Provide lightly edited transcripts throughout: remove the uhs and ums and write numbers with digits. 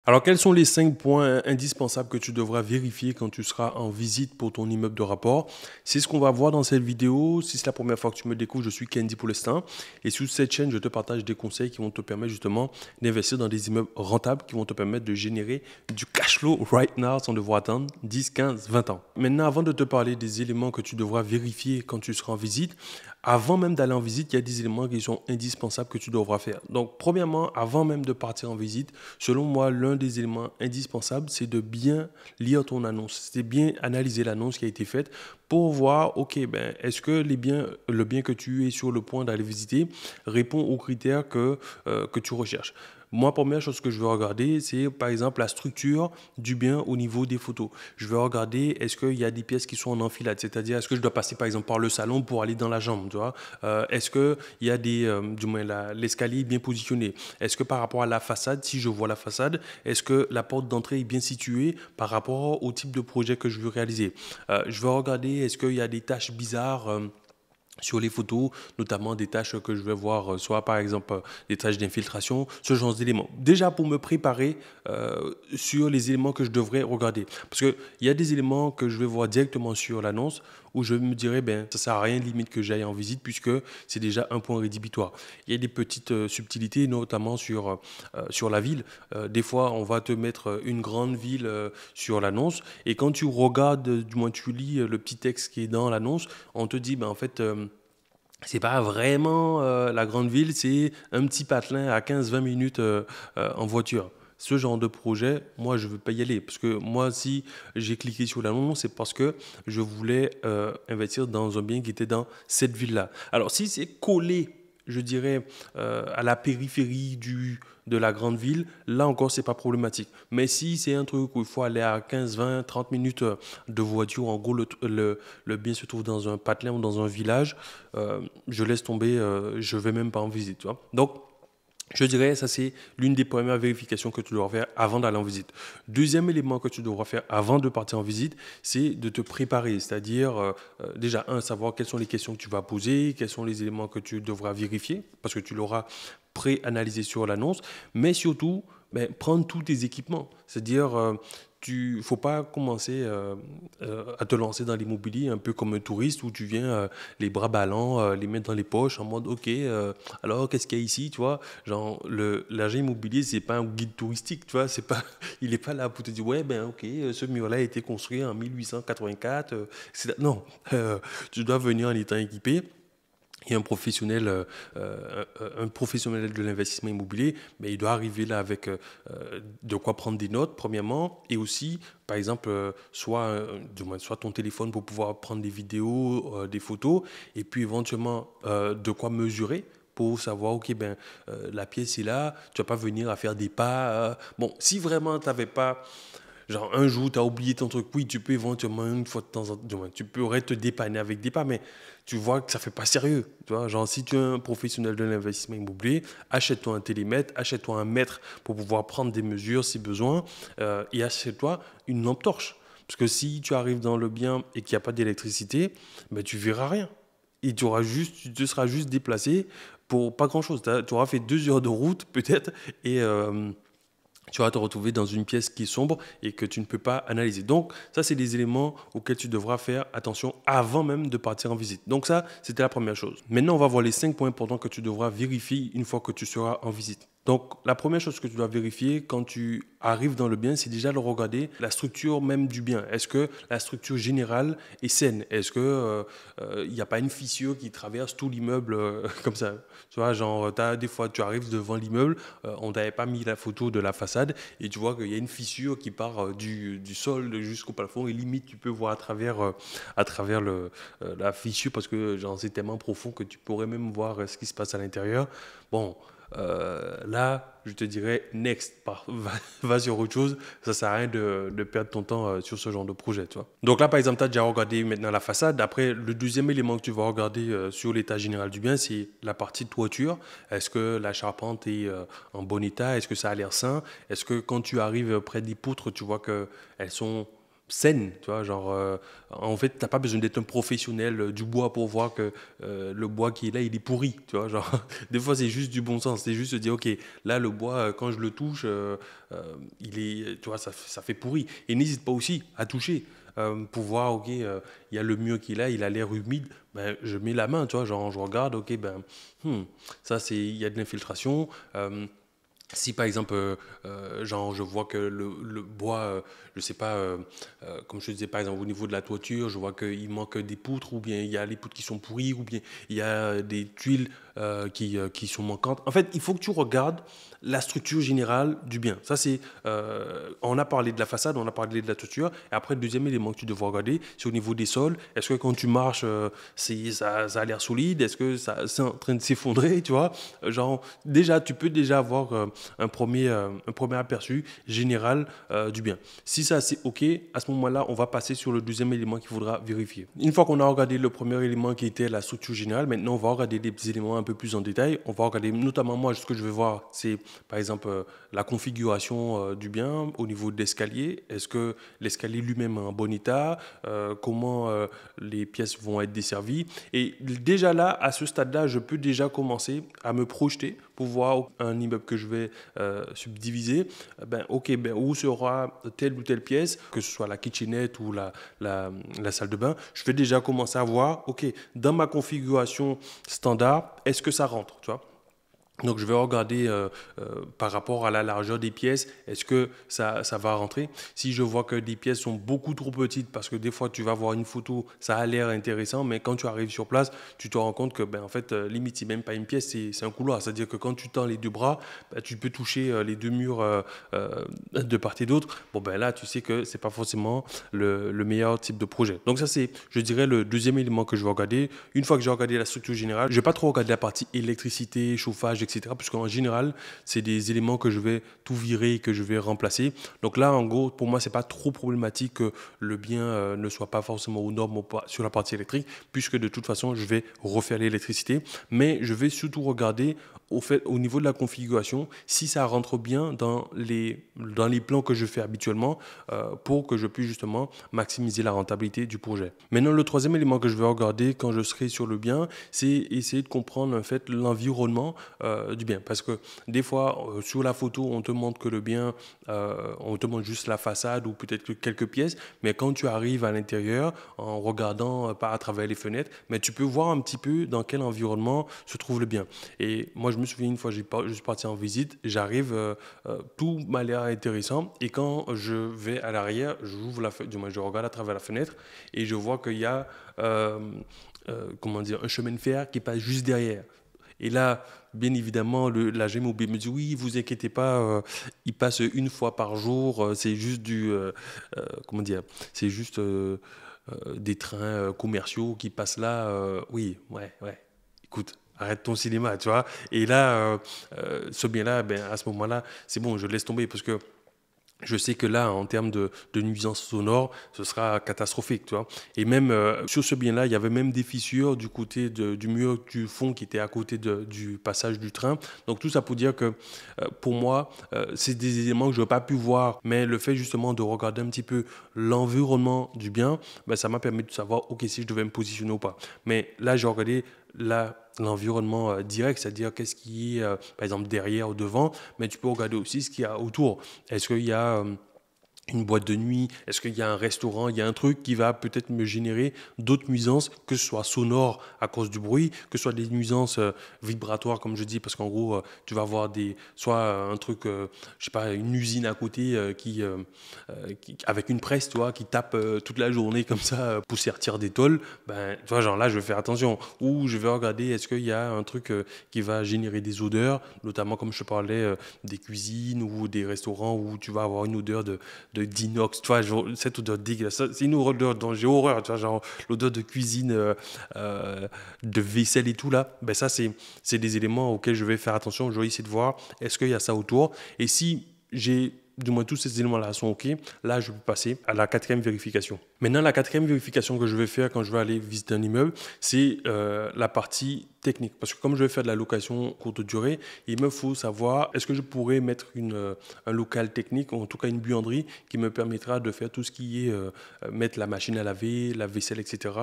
Alors, quels sont les 5 points indispensables que tu devras vérifier quand tu seras en visite pour ton immeuble de rapport? C'est ce qu'on va voir dans cette vidéo. Si c'est la première fois que tu me découvres, je suis Candy pour l'instant. Et sur cette chaîne, je te partage des conseils qui vont te permettre justement d'investir dans des immeubles rentables qui vont te permettre de générer du cash flow right now sans devoir attendre 10, 15, 20 ans. Maintenant, avant de te parler des éléments que tu devras vérifier quand tu seras en visite, avant même d'aller en visite, il y a des éléments qui sont indispensables que tu devras faire. Donc, premièrement, avant même de partir en visite, selon moi, l'un des éléments indispensables, c'est de bien lire ton annonce. C'est bien analyser l'annonce qui a été faite pour voir, ok, ben, est-ce que le bien que tu es sur le point d'aller visiter répond aux critères que tu recherches. Moi, première chose que je vais regarder, c'est par exemple la structure du bien au niveau des photos. Je vais regarder est-ce qu'il y a des pièces qui sont en enfilade, c'est-à-dire est-ce que je dois passer par exemple par le salon pour aller dans la chambre, tu vois. Est-ce qu'il y a du moins l'escalier est bien positionné. Est-ce que par rapport à la façade, si je vois la façade, est-ce que la porte d'entrée est bien située par rapport au type de projet que je veux réaliser. Je vais regarder est-ce qu'il y a des taches bizarres. Sur les photos, notamment des tâches que je vais voir, soit par exemple des tâches d'infiltration, ce genre d'éléments. Déjà pour me préparer sur les éléments que je devrais regarder. Parce qu'il y a des éléments que je vais voir directement sur l'annonce où je me dirais, ben, ça ne sert à rien limite que j'aille en visite puisque c'est déjà un point rédhibitoire. Il y a des petites subtilités, notamment sur la ville. Des fois, on va te mettre une grande ville sur l'annonce et quand tu regardes, du moins tu lis le petit texte qui est dans l'annonce, on te dit, ben, en fait, c'est pas vraiment la grande ville, c'est un petit patelin à 15-20 minutes en voiture. Ce genre de projet, moi, je ne veux pas y aller. Parce que moi, si j'ai cliqué sur l'annonce, c'est parce que je voulais investir dans un bien qui était dans cette ville-là. Alors, si c'est collé, je dirais, à la périphérie de la grande ville, là encore, c'est pas problématique. Mais si c'est un truc où il faut aller à 15, 20, 30 minutes de voiture, en gros, le bien se trouve dans un patelin ou dans un village, je laisse tomber, je vais même pas en visite. Tu vois. Donc, je dirais, ça c'est l'une des premières vérifications que tu dois faire avant d'aller en visite. Deuxième élément que tu devras faire avant de partir en visite, c'est de te préparer. C'est-à-dire, déjà, savoir quelles sont les questions que tu vas poser, quels sont les éléments que tu devras vérifier, parce que tu l'auras pré-analysé sur l'annonce, mais surtout, ben, prendre tous tes équipements. C'est-à-dire, tu ne faut pas commencer à te lancer dans l'immobilier un peu comme un touriste où tu viens les bras ballants, les mettre dans les poches en mode ok, alors qu'est-ce qu'il y a ici, tu vois. Genre, l'agent immobilier, c'est pas un guide touristique, tu vois, c'est pas, il n'est pas là pour te dire ouais, ben ok, ce mur-là a été construit en 1884. Non, tu dois venir en étant équipé. Et un professionnel de l'investissement immobilier, mais il doit arriver là avec de quoi prendre des notes, premièrement, et aussi, par exemple, soit ton téléphone pour pouvoir prendre des vidéos, des photos, et puis éventuellement de quoi mesurer pour savoir, ok, ben, la pièce est là, tu vas pas venir à faire des pas. Bon, si vraiment tu n'avais pas genre, un jour, tu as oublié ton truc. Oui, tu peux éventuellement, une fois de temps en temps, tu pourrais te dépanner avec des pas, mais tu vois que ça fait pas sérieux. Tu vois, genre, si tu es un professionnel de l'investissement immobilier, achète-toi un télémètre, achète-toi un mètre pour pouvoir prendre des mesures si besoin, et achète-toi une lampe torche. Parce que si tu arrives dans le bien et qu'il n'y a pas d'électricité, ben, tu verras rien. Et tu te seras juste déplacé pour pas grand-chose. Tu auras fait 2 heures de route, peut-être, et tu vas te retrouver dans une pièce qui est sombre et que tu ne peux pas analyser. Donc, ça, c'est des éléments auxquels tu devras faire attention avant même de partir en visite. Donc ça, c'était la première chose. Maintenant, on va voir les 5 points importants que tu devras vérifier une fois que tu seras en visite. Donc, la première chose que tu dois vérifier quand tu arrives dans le bien, c'est déjà de regarder la structure même du bien. Est-ce que la structure générale est saine? Est-ce que il n'y a pas une fissure qui traverse tout l'immeuble comme ça? Tu vois, genre, des fois, tu arrives devant l'immeuble, on t'avait pas mis la photo de la façade et tu vois qu'il y a une fissure qui part du sol jusqu'au plafond et limite, tu peux voir à travers la fissure parce que genre, c'est tellement profond que tu pourrais même voir ce qui se passe à l'intérieur. Bon, là, je te dirais next, va sur autre chose. Ça sert à rien de perdre ton temps sur ce genre de projet, tu vois. Donc là, par exemple, tu as déjà regardé maintenant la façade. Après, le deuxième élément que tu vas regarder sur l'état général du bien, c'est la partie de toiture. Est-ce que la charpente est en bon état? Est-ce que ça a l'air sain? Est-ce que quand tu arrives près des poutres, tu vois qu'elles sont saine, tu vois, genre, en fait, t'as pas besoin d'être un professionnel du bois pour voir que le bois qui est là, il est pourri, tu vois, genre, des fois, c'est juste du bon sens, c'est juste se dire, ok, là, le bois, quand je le touche, il est, tu vois, ça fait pourri. Et n'hésite pas aussi à toucher, pour voir, ok, il y a le mur qui est là, il a l'air humide, ben, je mets la main, tu vois, genre, je regarde, ok, ben, ça, c'est, il y a de l'infiltration, si par exemple, genre, je vois que le bois, je sais pas, comme je te disais par exemple au niveau de la toiture, je vois qu'il manque des poutres, ou bien il y a les poutres qui sont pourries, ou bien il y a des tuiles qui sont manquantes. En fait, il faut que tu regardes la structure générale du bien. Ça, c'est, on a parlé de la façade, on a parlé de la toiture, et après, le deuxième élément que tu devras regarder, c'est au niveau des sols. Est-ce que quand tu marches, ça a l'air solide? Est-ce que ça, c'est en train de s'effondrer, tu vois? Genre, déjà, tu peux déjà avoir un premier aperçu général du bien. Si ça c'est OK, à ce moment-là, on va passer sur le deuxième élément qu'il faudra vérifier. Une fois qu'on a regardé le premier élément qui était la structure générale, maintenant on va regarder des petits éléments un peu plus en détail. On va regarder notamment moi, ce que je vais voir, c'est par exemple la configuration du bien au niveau de l'escalier. Est-ce que l'escalier lui-même est en bon état? Comment les pièces vont être desservies? Et déjà là, à ce stade-là, je peux déjà commencer à me projeter pour voir un immeuble que je vais subdiviser, ben, ok, ben, où sera telle ou telle pièce, que ce soit la kitchenette ou la salle de bain, je vais déjà commencer à voir, ok, dans ma configuration standard, est-ce que ça rentre, tu vois? Donc, je vais regarder par rapport à la largeur des pièces, est-ce que ça va rentrer? Si je vois que des pièces sont beaucoup trop petites, parce que des fois, tu vas voir une photo, ça a l'air intéressant, mais quand tu arrives sur place, tu te rends compte que, ben, en fait, limite, c'est même pas une pièce, c'est un couloir. C'est-à-dire que quand tu tends les deux bras, ben, tu peux toucher les deux murs de part et d'autre. Bon, ben là, tu sais que c'est pas forcément le meilleur type de projet. Donc, ça, c'est, je dirais, le deuxième élément que je vais regarder. Une fois que j'ai regardé la structure générale, je vais pas trop regarder la partie électricité, chauffage, etc. Puisqu'en général, c'est des éléments que je vais tout virer et que je vais remplacer. Donc là, en gros, pour moi, c'est pas trop problématique que le bien ne soit pas forcément aux normes sur la partie électrique, puisque de toute façon, je vais refaire l'électricité. Mais je vais surtout regarder au niveau de la configuration, si ça rentre bien dans les plans que je fais habituellement pour que je puisse justement maximiser la rentabilité du projet. Maintenant, le troisième élément que je vais regarder quand je serai sur le bien, c'est essayer de comprendre en fait l'environnement du bien. Parce que des fois, sur la photo, on te montre que le bien, on te montre juste la façade ou peut-être que quelques pièces, mais quand tu arrives à l'intérieur, en regardant pas à travers les fenêtres, mais tu peux voir un petit peu dans quel environnement se trouve le bien. Et moi, je me souviens une fois, je suis parti en visite, j'arrive, tout m'a l'air intéressant, et quand je vais à l'arrière, j'ouvre la fenêtre, du moins je regarde à travers la fenêtre, et je vois qu'il y a comment dire, un chemin de fer qui passe juste derrière. Et là, bien évidemment, la GMOB me dit oui, vous inquiétez pas, il passe une fois par jour, c'est juste comment dire, c'est juste des trains commerciaux qui passent là. Oui, ouais, ouais. Écoute, arrête ton cinéma, tu vois. Et là, ce bien-là, ben, à ce moment-là, c'est bon, je laisse tomber parce que je sais que là, en termes de nuisance sonore, ce sera catastrophique, tu vois. Et même sur ce bien-là, il y avait même des fissures du côté du mur du fond qui était à côté du passage du train. Donc tout ça pour dire que pour moi, c'est des éléments que je n'ai pas pu voir. Mais le fait justement de regarder un petit peu l'environnement du bien, ben, ça m'a permis de savoir, ok, si je devais me positionner ou pas. Mais là, j'ai regardé l'environnement direct, c'est-à-dire qu'est-ce qui est, par exemple, derrière ou devant, mais tu peux regarder aussi ce qu'il y a autour. Est-ce qu'il y a une boîte de nuit? Est-ce qu'il y a un restaurant? Il y a un truc qui va peut-être me générer d'autres nuisances, que ce soit sonore à cause du bruit, que ce soit des nuisances vibratoires, comme je dis, parce qu'en gros, tu vas avoir soit un truc, je sais pas, une usine à côté avec une presse, tu vois, qui tape toute la journée comme ça pour sortir des tôles. Ben, tu vois, genre là, je vais faire attention. Ou je vais regarder, est-ce qu'il y a un truc qui va générer des odeurs, notamment comme je te parlais, des cuisines ou des restaurants où tu vas avoir une odeur d'inox, tu vois, genre, cette odeur dégueulasse. C'est une odeur dont j'ai horreur, tu vois, genre l'odeur de cuisine, de vaisselle et tout là. Ben ça, c'est des éléments auxquels je vais faire attention. Je vais essayer de voir est-ce qu'il y a ça autour. Et si j'ai du moins tous ces éléments-là sont OK, là je peux passer à la quatrième vérification. Maintenant, la quatrième vérification que je vais faire quand je vais aller visiter un immeuble, c'est la partie technique. Parce que comme je vais faire de la location courte durée, il me faut savoir est-ce que je pourrais mettre un local technique, ou en tout cas une buanderie qui me permettra de faire tout ce qui est mettre la machine à laver, la vaisselle, etc.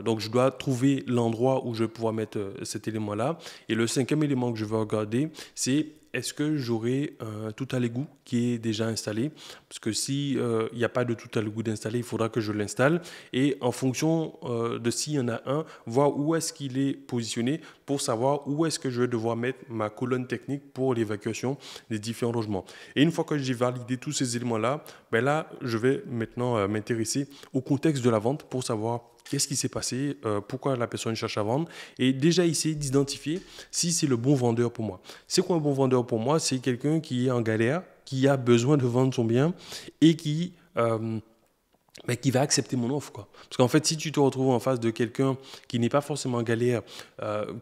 Donc je dois trouver l'endroit où je vais pouvoir mettre cet élément-là. Et le cinquième élément que je vais regarder, c'est est-ce que j'aurai un tout à l'égout qui est déjà installé? Parce que si il n'y a pas de tout à l'égout d'installer, il faudra que je l'installe. Et en fonction de s'il y en a un, voir où est-ce qu'il est positionné pour savoir où est-ce que je vais devoir mettre ma colonne technique pour l'évacuation des différents logements. Et une fois que j'ai validé tous ces éléments-là, ben là, je vais maintenant m'intéresser au contexte de la vente pour savoir qu'est-ce qui s'est passé, pourquoi la personne cherche à vendre, et déjà essayer d'identifier si c'est le bon vendeur pour moi. C'est quoi un bon vendeur pour moi? C'est quelqu'un qui est en galère, qui a besoin de vendre son bien et qui va accepter mon offre, quoi. Parce qu'en fait, si tu te retrouves en face de quelqu'un qui n'est pas forcément en galère,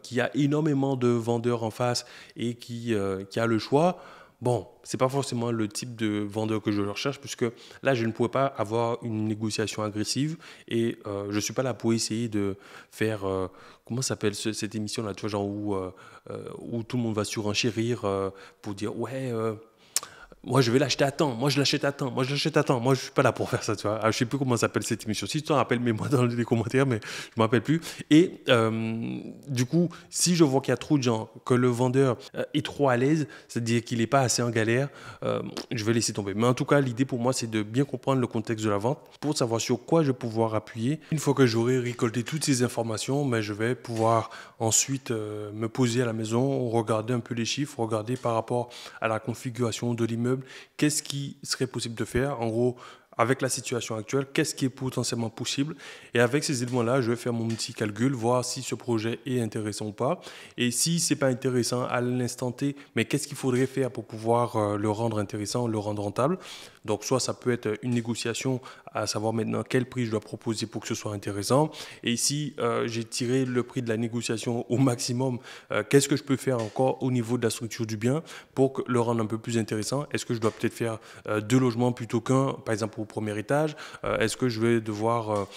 qui a énormément de vendeurs en face et qui a le choix, bon, c'est pas forcément le type de vendeur que je recherche, puisque là, je ne pourrais pas avoir une négociation agressive et je ne suis pas là pour essayer de faire, comment s'appelle cette émission-là, tu vois, genre où tout le monde va surenchérir pour dire, ouais, moi, je vais l'acheter à temps. Moi, je l'achète à temps. Moi, je l'achète à temps. Moi, je suis pas là pour faire ça, tu vois. Je sais plus comment s'appelle cette émission. Si tu t'en rappelles, mets-moi dans les commentaires, mais je me rappelle plus. Et du coup, si je vois qu'il y a trop de gens, que le vendeur est trop à l'aise, c'est-à-dire qu'il n'est pas assez en galère, je vais laisser tomber. Mais en tout cas, l'idée pour moi, c'est de bien comprendre le contexte de la vente pour savoir sur quoi je vais pouvoir appuyer. Une fois que j'aurai récolté toutes ces informations, mais je vais pouvoir ensuite me poser à la maison, regarder un peu les chiffres, regarder par rapport à la configuration de l'immeuble, qu'est-ce qui serait possible de faire? En gros, avec la situation actuelle, qu'est-ce qui est potentiellement possible? Et avec ces éléments-là, je vais faire mon petit calcul, voir si ce projet est intéressant ou pas. Et si ce n'est pas intéressant à l'instant T, mais qu'est-ce qu'il faudrait faire pour pouvoir le rendre intéressant, le rendre rentable? Donc, soit ça peut être une négociation, à savoir maintenant quel prix je dois proposer pour que ce soit intéressant. Et si j'ai tiré le prix de la négociation au maximum, qu'est-ce que je peux faire encore au niveau de la structure du bien pour le rendre un peu plus intéressant? Est-ce que je dois peut-être faire 2 logements plutôt qu'un, par exemple au premier étage? Est-ce que je vais devoir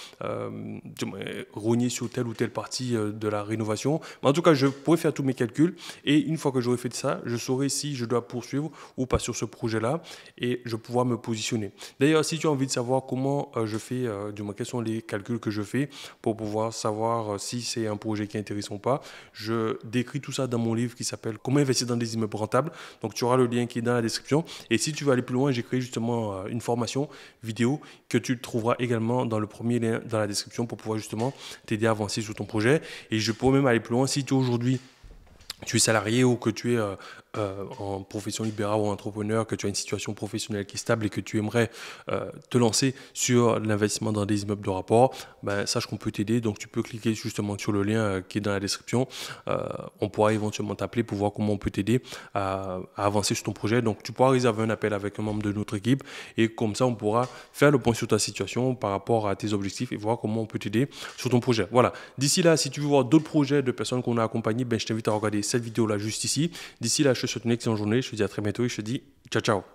rogner sur telle ou telle partie de la rénovation? Mais en tout cas, je pourrais faire tous mes calculs et une fois que j'aurai fait ça, je saurai si je dois poursuivre ou pas sur ce projet-là et je vais pouvoir me positionner. D'ailleurs, si tu as envie de savoir comment je fais, du moins quels sont les calculs que je fais pour pouvoir savoir si c'est un projet qui est intéressant ou pas, je décris tout ça dans mon livre qui s'appelle Comment investir dans des immeubles rentables. Donc, tu auras le lien qui est dans la description. Et si tu veux aller plus loin, j'ai créé justement une formation vidéo que tu trouveras également dans le premier lien dans la description pour pouvoir justement t'aider à avancer sur ton projet. Et je pourrais même aller plus loin si tu aujourd'hui tu es salarié ou que tu es en profession libérale ou entrepreneur, que tu as une situation professionnelle qui est stable et que tu aimerais te lancer sur l'investissement dans des immeubles de rapport, ben, sache qu'on peut t'aider. Donc, tu peux cliquer justement sur le lien qui est dans la description. On pourra éventuellement t'appeler pour voir comment on peut t'aider à avancer sur ton projet. Donc, tu pourras réserver un appel avec un membre de notre équipe et comme ça, on pourra faire le point sur ta situation par rapport à tes objectifs et voir comment on peut t'aider sur ton projet. Voilà. D'ici là, si tu veux voir d'autres projets de personnes qu'on a accompagnées, ben, je t'invite à regarder cette vidéo-là juste ici. D'ici là, je te souhaite une excellente journée. Je te dis à très bientôt et je te dis ciao, ciao.